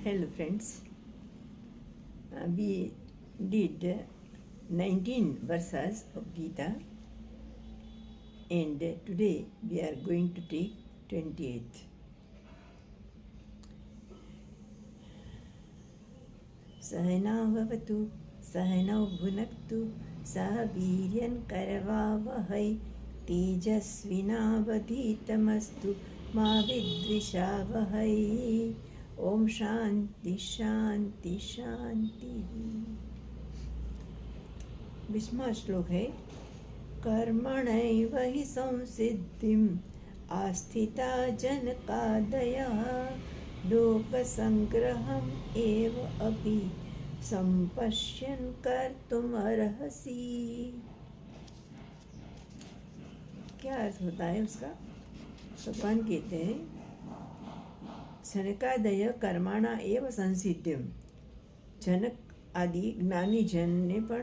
Hello friends, we did 19 verses of Gita and today we are going to take 28th. Sahana bhavatu, sahana bhunaktu, sah viryan karavavahai, tejasvinavadhitamastu ma vidvishavahai. Om Shanti शांति शांति। 20वां श्लोक है कर्मणैव हि संसिद्धिम् आस्थिता जनकादयः लोकसंग्रहम् एव अपि संपश्यन् कर्तुम् अर्हसि। क्या अर्थ होता है उसका? भगवान कहते हैं जनकादय कर्माणा एव संसिद्धिम, जनक आदि ज्ञानी जन ने पण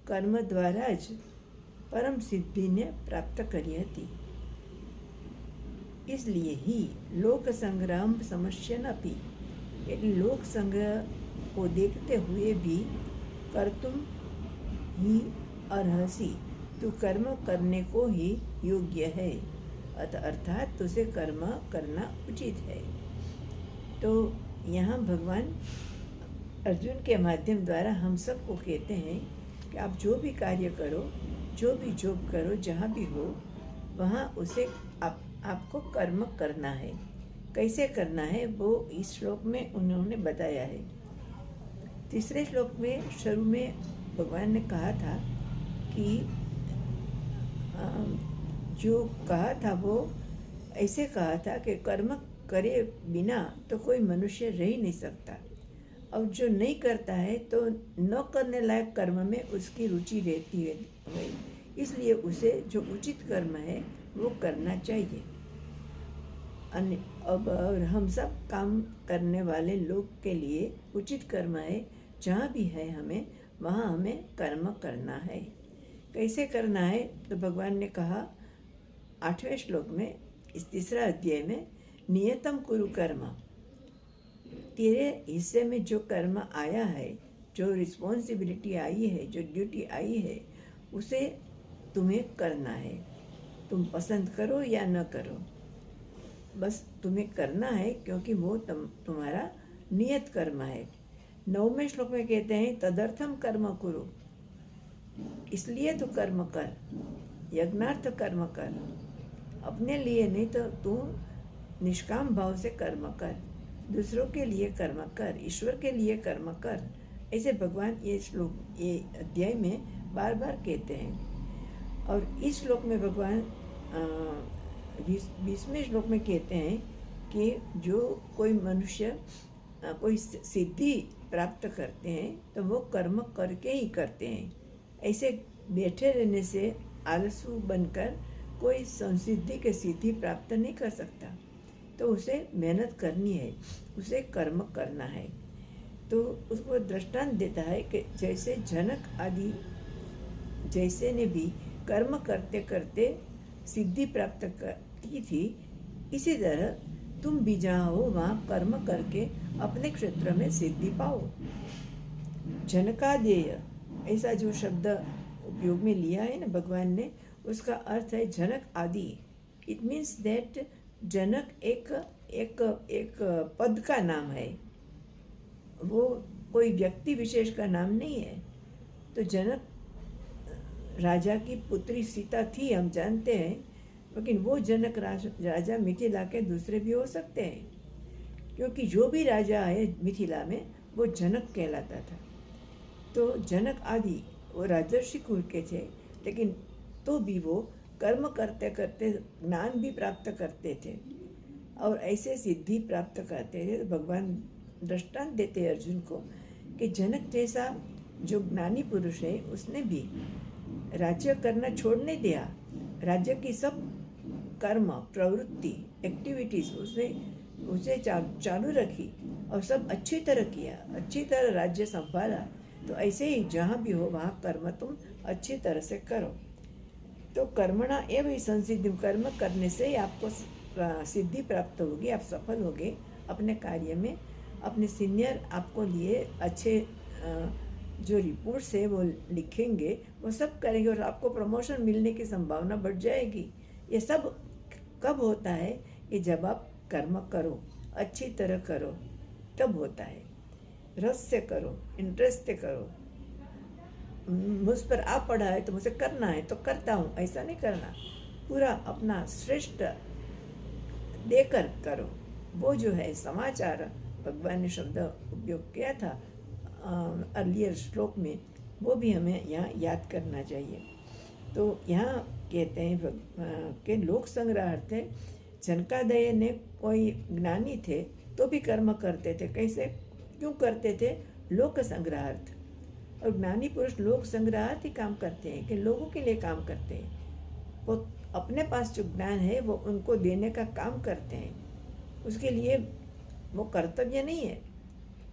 कर्म द्वारा ज परम सिद्धि ने प्राप्त करी હતી। इसलिए ही लोक संग्रह समस्यन अपि, लोक संग्रह को देखते हुए भी कर्तुम ही अर्हसि, तू कर्म करने को ही योग्य है, अर्थात तुझे कर्म करना उचित है। तो यहाँ भगवान अर्जुन के माध्यम द्वारा हम सबको कहते हैं कि आप जो भी कार्य करो, जो भी जॉब करो, जहाँ भी हो वहाँ उसे आपको कर्म करना है। कैसे करना है वो इस श्लोक में उन्होंने बताया है। तीसरे श्लोक में शुरू में भगवान ने कहा था कि जो कहा था वो ऐसे कहा था कि कर्म करे बिना तो कोई मनुष्य रह ही नहीं सकता, और जो नहीं करता है तो न करने लायक कर्म में उसकी रुचि रहती है, इसलिए उसे जो उचित कर्म है वो करना चाहिए। अब और हम सब काम करने वाले लोग के लिए उचित कर्म है, जहाँ भी है हमें वहाँ हमें कर्म करना है। कैसे करना है तो भगवान ने कहा 8वें श्लोक में, इस तीसरा अध्याय में, नियतम कुरु कर्म, तेरे हिस्से में जो कर्म आया है, जो रिस्पॉन्सिबिलिटी आई है, जो ड्यूटी आई है, उसे तुम्हें करना है। तुम पसंद करो या न करो, बस तुम्हें करना है, क्योंकि वो तुम्हारा नियत कर्म है। 9वें श्लोक में कहते हैं तदर्थम कर्म कुरु, इसलिए तू कर्म कर, यज्ञार्थ कर्म कर, अपने लिए नहीं तो तू निष्काम भाव से कर्म कर, दूसरों के लिए कर्म कर, ईश्वर के लिए कर्म कर। ऐसे भगवान ये श्लोक, ये अध्याय में बार बार कहते हैं। और इस श्लोक में भगवान 20वें श्लोक में कहते हैं कि जो कोई मनुष्य कोई सिद्धि प्राप्त करते हैं तो वो कर्म करके ही करते हैं। ऐसे बैठे रहने से आलसू बनकर कोई संसिद्धि के सिद्धि प्राप्त नहीं कर सकता, तो उसे मेहनत करनी है, उसे कर्म करना है। तो उसको दृष्टांत देता है कि जैसे जनक आदि जैसे ने भी कर्म करते करते सिद्धि प्राप्त की थी, इसी तरह तुम भी जहाँ हो वहाँ कर्म करके अपने क्षेत्र में सिद्धि पाओ। जनकादेय, ऐसा जो शब्द उपयोग में लिया है ना भगवान ने, उसका अर्थ है जनक आदि। इट मीन्स दैट जनक एक पद का नाम है, वो कोई व्यक्ति विशेष का नाम नहीं है। तो जनक राजा की पुत्री सीता थी, हम जानते हैं, लेकिन वो जनक राजा मिथिला के दूसरे भी हो सकते हैं, क्योंकि जो भी राजा आए मिथिला में वो जनक कहलाता था। तो जनक आदि वो राजर्षि कुल के थे, लेकिन तो भी वो कर्म करते करते ज्ञान भी प्राप्त करते थे और ऐसे सिद्धि प्राप्त करते थे। तो भगवान दृष्टांत देते अर्जुन को कि जनक जैसा जो ज्ञानी पुरुष है उसने भी राज्य करना छोड़ नहीं दिया, राज्य की सब कर्म प्रवृत्ति एक्टिविटीज़ उसे चालू रखी और सब अच्छी तरह किया, अच्छी तरह राज्य संभाला। तो ऐसे ही जहाँ भी हो वहाँ कर्म तुम अच्छी तरह से करो। तो कर्मणा एवं संसिद्धि, कर्म करने से ही आपको सिद्धि प्राप्त होगी, आप सफल होगे अपने कार्य में अपने सीनियर आपको लिए अच्छे जो रिपोर्ट्स है वो लिखेंगे, वो सब करेंगे और आपको प्रमोशन मिलने की संभावना बढ़ जाएगी। ये सब कब होता है कि जब आप कर्म करो, अच्छी तरह करो, तब होता है। रस से करो, इंटरेस्ट से करो। मुझ पर आ पड़ा है तो मुझे करना है तो करता हूँ, ऐसा नहीं करना। पूरा अपना श्रेष्ठ देकर करो। वो जो है समाचार, भगवान ने शब्द उपयोग किया था अर्लियर श्लोक में, वो भी हमें यहाँ याद करना चाहिए। तो यहाँ कहते हैं कि लोक संग्रहार्थ है। जनकादय ने कोई ज्ञानी थे तो भी कर्म करते थे। कैसे, क्यों करते थे? लोक संग्रहार्थ। और ज्ञानी पुरुष लोक संग्रहार्थ ही काम करते हैं, कि लोगों के लिए काम करते हैं। वो अपने पास जो ज्ञान है वो उनको देने का काम करते हैं। उसके लिए वो कर्तव्य नहीं है,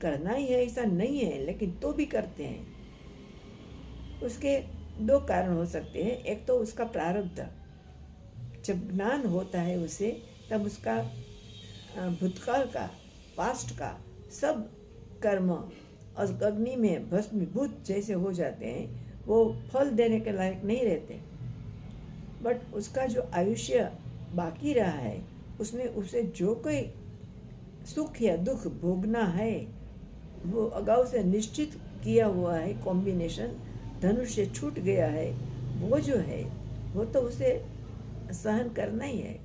करना ही है ऐसा नहीं है, लेकिन तो भी करते हैं। उसके दो कारण हो सकते हैं। एक तो उसका प्रारब्ध, जब ज्ञान होता है उसे, तब उसका भूतकाल का, पास्ट का सब कर्म अग्नि में भस्मीभूत जैसे हो जाते हैं, वो फल देने के लायक नहीं रहते। बट उसका जो आयुष्य बाकी रहा है, उसमें उसे जो कोई सुख या दुख भोगना है, वो अगाऊ से निश्चित किया हुआ है कॉम्बिनेशन, धनुष से छूट गया है, वो जो है वो तो उसे सहन करना ही है।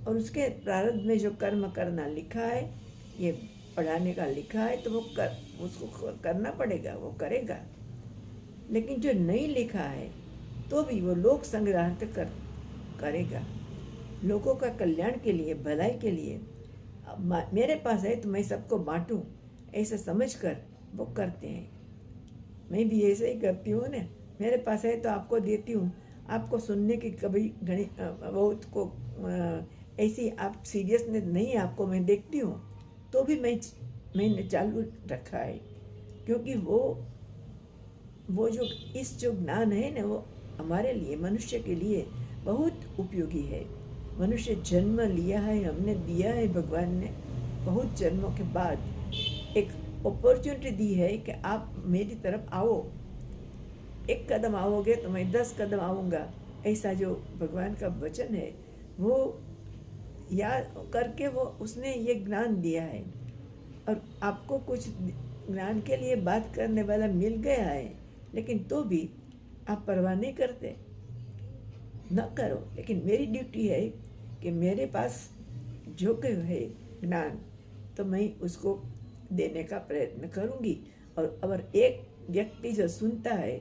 और उसके प्रारब्ध में जो कर्म करना लिखा है, ये पढ़ाने का लिखा है, तो वो उसको करना पड़ेगा, वो करेगा। लेकिन जो नहीं लिखा है तो भी वो लोक संग्रहार्थ करेगा, लोगों का कल्याण के लिए, भलाई के लिए। मेरे पास है तो मैं सबको बांटूं, ऐसा समझकर वो करते हैं। मैं भी ऐसे ही करती हूँ ना, मेरे पास है तो आपको देती हूँ। आपको सुनने की कभी घड़ी बहुत को ऐसी आप सीरियसनेस नहीं, आपको मैं देखती हूँ तो भी मैंने चालू रखा है, क्योंकि वो जो ज्ञान है ना, वो हमारे लिए, मनुष्य के लिए बहुत उपयोगी है। मनुष्य जन्म लिया है, हमने दिया है, भगवान ने बहुत जन्मों के बाद एक अपॉर्चुनिटी दी है कि आप मेरी तरफ आओ। एक कदम आओगे तो मैं 10 कदम आऊँगा, ऐसा जो भगवान का वचन है, वो याद करके वो उसने ये ज्ञान दिया है। और आपको कुछ ज्ञान के लिए बात करने वाला मिल गया है, लेकिन तो भी आप परवाह नहीं करते। न करो, लेकिन मेरी ड्यूटी है कि मेरे पास जो कोई है ज्ञान, तो मैं उसको देने का प्रयत्न करूँगी। और अगर एक व्यक्ति जो सुनता है,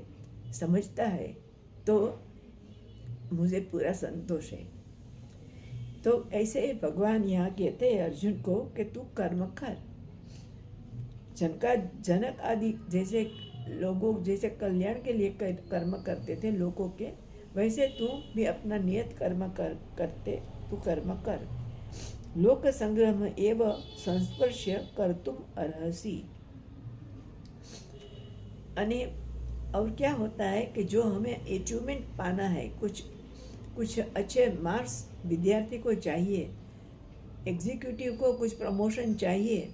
समझता है, तो मुझे पूरा संतोष है। तो ऐसे भगवान यहाँ कहते हैं अर्जुन को कि तू कर्म कर। जनक आदि जैसे लोगों जैसे कल्याण के लिए कर्म करते थे लोगों के, वैसे तू भी अपना नियत कर्म करते तू कर्म कर। लोक संग्रह एवं संस्पर्श कर तुम अर्हसी। अने और क्या होता है कि जो हमें अचीवमेंट पाना है, कुछ अच्छे मार्क्स विद्यार्थी को चाहिए, एग्जीक्यूटिव को कुछ प्रमोशन चाहिए,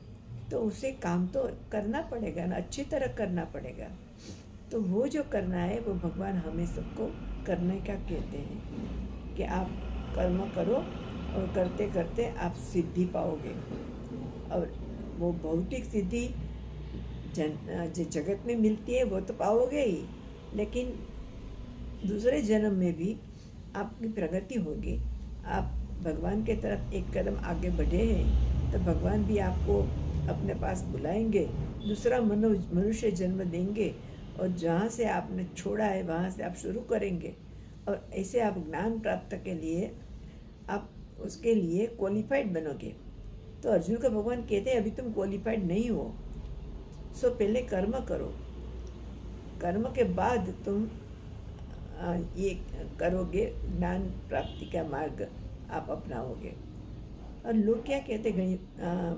तो उसे काम तो करना पड़ेगा ना, अच्छी तरह करना पड़ेगा। तो वो जो करना है वो भगवान हमें सबको करने का कहते हैं कि आप कर्म करो और करते करते आप सिद्धि पाओगे। और वो भौतिक सिद्धि जो जगत में मिलती है वो तो पाओगे ही, लेकिन दूसरे जन्म में भी आपकी प्रगति होगी। आप भगवान के तरफ एक कदम आगे बढ़े हैं तो भगवान भी आपको अपने पास बुलाएंगे, दूसरा मनुष्य जन्म देंगे, और जहाँ से आपने छोड़ा है वहाँ से आप शुरू करेंगे। और ऐसे आप ज्ञान प्राप्त के लिए आप उसके लिए क्वालिफाइड बनोगे। तो अर्जुन को भगवान कहते हैं अभी तुम क्वालिफाइड नहीं हो, सो पहले कर्म करो, कर्म के बाद तुम ये करोगे, ज्ञान प्राप्ति का मार्ग आप अपनाओगे। और लोग क्या कहते हैं,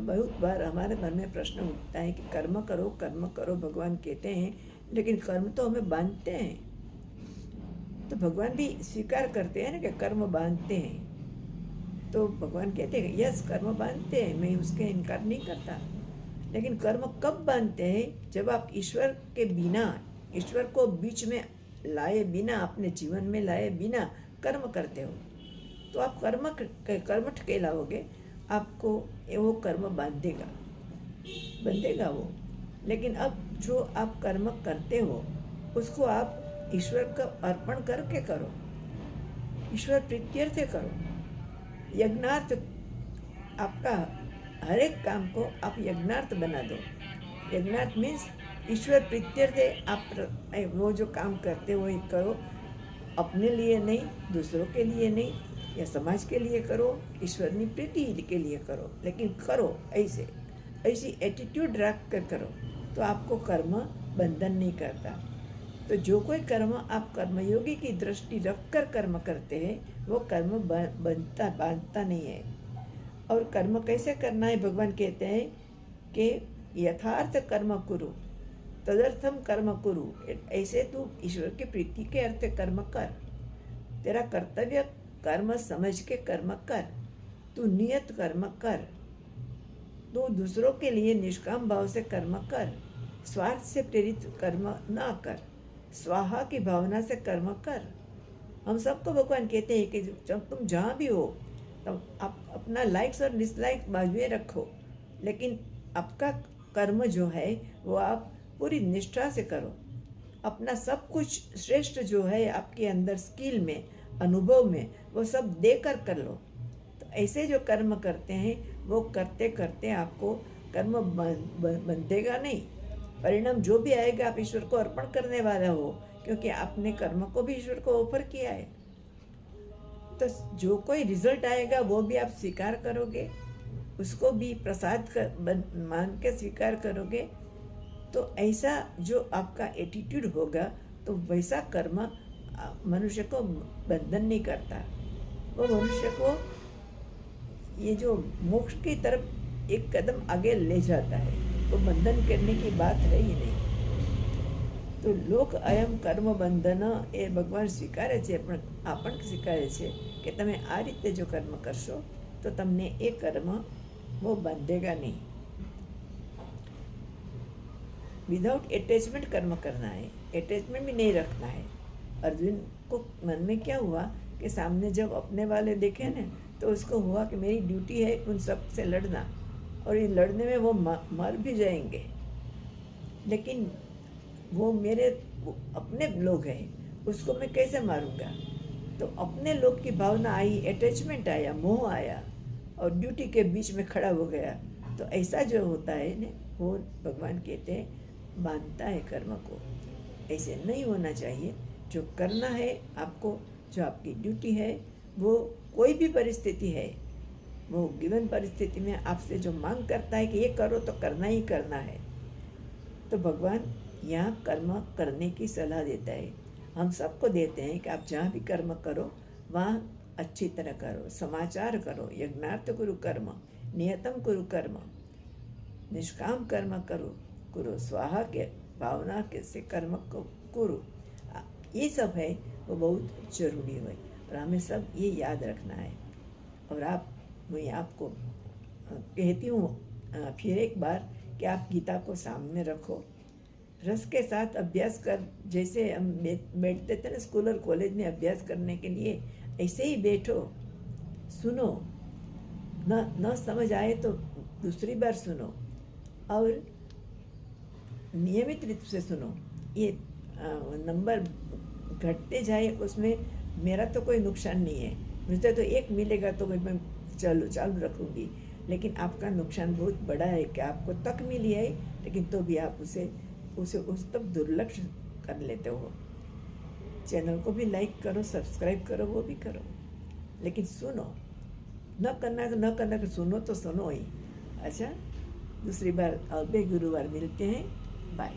बहुत बार हमारे मन में प्रश्न उठता है कि कर्म करो भगवान कहते हैं, लेकिन कर्म तो हमें बांधते हैं। तो भगवान भी स्वीकार करते हैं ना कि कर्म बांधते हैं। तो भगवान कहते हैं यस कर्म बांधते हैं, मैं उसके इनकार नहीं करता, लेकिन कर्म कब बांधते हैं? जब आप ईश्वर के बिना, ईश्वर को बीच में लाए बिना, अपने जीवन में लाए बिना कर्म करते हो, तो आप कर्मठ कहलाओगे। आपको वो कर्म बंधेगा वो। लेकिन अब जो आप कर्म करते हो उसको आप ईश्वर को अर्पण करके करो, ईश्वर प्रीत्यर्थ करो। यज्ञार्थ, आपका हर एक काम को आप यज्ञार्थ बना दो। यज्ञार्थ मीन्स ईश्वर प्रीत्यर्थ। आप वो जो काम करते हो करो, अपने लिए नहीं, दूसरों के लिए नहीं, या समाज के लिए करो, ईश्वरनी प्रीति के लिए करो, लेकिन करो ऐसी एटीट्यूड रख कर करो, तो आपको कर्म बंधन नहीं करता। तो जो कोई कर्म आप कर्मयोगी की दृष्टि रखकर कर्म करते हैं वो कर्म बांधता नहीं है। और कर्म कैसे करना है? भगवान कहते हैं कि यथार्थ कर्म कुरु तदर्थम कर्म कुरु। ऐसे तू ईश्वर की प्रीति के अर्थ कर्म कर। तेरा कर्तव्य कर्म समझ के कर्म कर। तू नियत कर्म कर। तू दूसरों के लिए निष्काम भाव से कर्म कर। स्वार्थ से प्रेरित कर्म ना कर। स्वाहा की भावना से कर्म कर। हम सबको भगवान कहते हैं कि जब तुम जहाँ भी हो तब आप अपना लाइक्स और डिसलाइक्स बाजुए रखो, लेकिन आपका कर्म जो है वो आप पूरी निष्ठा से करो। अपना सब कुछ श्रेष्ठ जो है आपके अंदर स्किल में, अनुभव में, वो सब देकर कर लो। तो ऐसे जो कर्म करते हैं वो करते करते आपको कर्म बंधेगा नहीं। परिणाम जो भी आएगा आप ईश्वर को अर्पण करने वाला हो, क्योंकि आपने कर्म को भी ईश्वर को ऑफर किया है। तो जो कोई रिजल्ट आएगा वो भी आप स्वीकार करोगे, उसको भी प्रसाद मान के स्वीकार करोगे। तो ऐसा जो आपका एटीट्यूड होगा तो वैसा कर्म मनुष्य को बंधन नहीं करता। वो मनुष्य को ये जो मोक्ष की तरफ एक कदम आगे ले जाता है। वो बंधन करने की बात है ही नहीं। તો લોક અયમ કર્મ બંધન એ ભગવાન સ્વીકારે છે, પણ આપણ સ્વીકારે છે કે તમે આ રીતે જો કર્મ કરશો તો તમને એ કર્મ वो बांधेगा नहीं। विदाउट अटैचमेंट कर्म करना है, अटैचमेंट भी नहीं रखना है। अर्जुन को मन में क्या हुआ कि सामने जब अपने वाले देखे ना तो उसको हुआ कि मेरी ड्यूटी है उन सब से लड़ना, और ये लड़ने में वो मर भी जाएंगे, लेकिन वो मेरे अपने लोग हैं, उसको मैं कैसे मारूंगा। तो अपने लोग की भावना आई, अटैचमेंट आया, मोह आया और ड्यूटी के बीच में खड़ा हो गया। तो ऐसा जो होता है ना वो भगवान कहते हैं बांधता है कर्म को। ऐसे नहीं होना चाहिए। जो करना है आपको, जो आपकी ड्यूटी है, वो कोई भी परिस्थिति है, वो गिवन परिस्थिति में आपसे जो मांग करता है कि ये करो तो करना ही करना है, तो भगवान यहाँ कर्म करने की सलाह देता है। हम सबको देते हैं कि आप जहाँ भी कर्म करो वहाँ अच्छी तरह करो, समाचार करो, यज्ञार्थ कुरु कर्म, नियतम कुरु कर्म, निष्काम कर्म करो, स्वाहा के भावना के से कर्म को कुरु। ये सब है वो बहुत जरूरी है और हमें सब ये याद रखना है। और मैं आपको कहती हूँ फिर एक बार कि आप गीता को सामने रखो, रस के साथ अभ्यास कर। जैसे हम बैठते थे ना स्कूल और कॉलेज में अभ्यास करने के लिए, ऐसे ही बैठो, सुनो, न समझ आए तो दूसरी बार सुनो और नियमित रूप से सुनो। ये नंबर घटते जाए उसमें मेरा तो कोई नुकसान नहीं है, मुझे तो 1 मिलेगा तो मैं चालू रखूँगी, लेकिन आपका नुकसान बहुत बड़ा है कि आपको तक मिली है लेकिन तो भी आप उसे उस तक दुर्लक्ष्य कर लेते हो। चैनल को भी लाइक करो, सब्सक्राइब करो, वो भी करो, लेकिन सुनो। न करना है तो न करना, सुनो तो सुनो ही। अच्छा, दूसरी बार अगले गुरुवार मिलते हैं। बाय।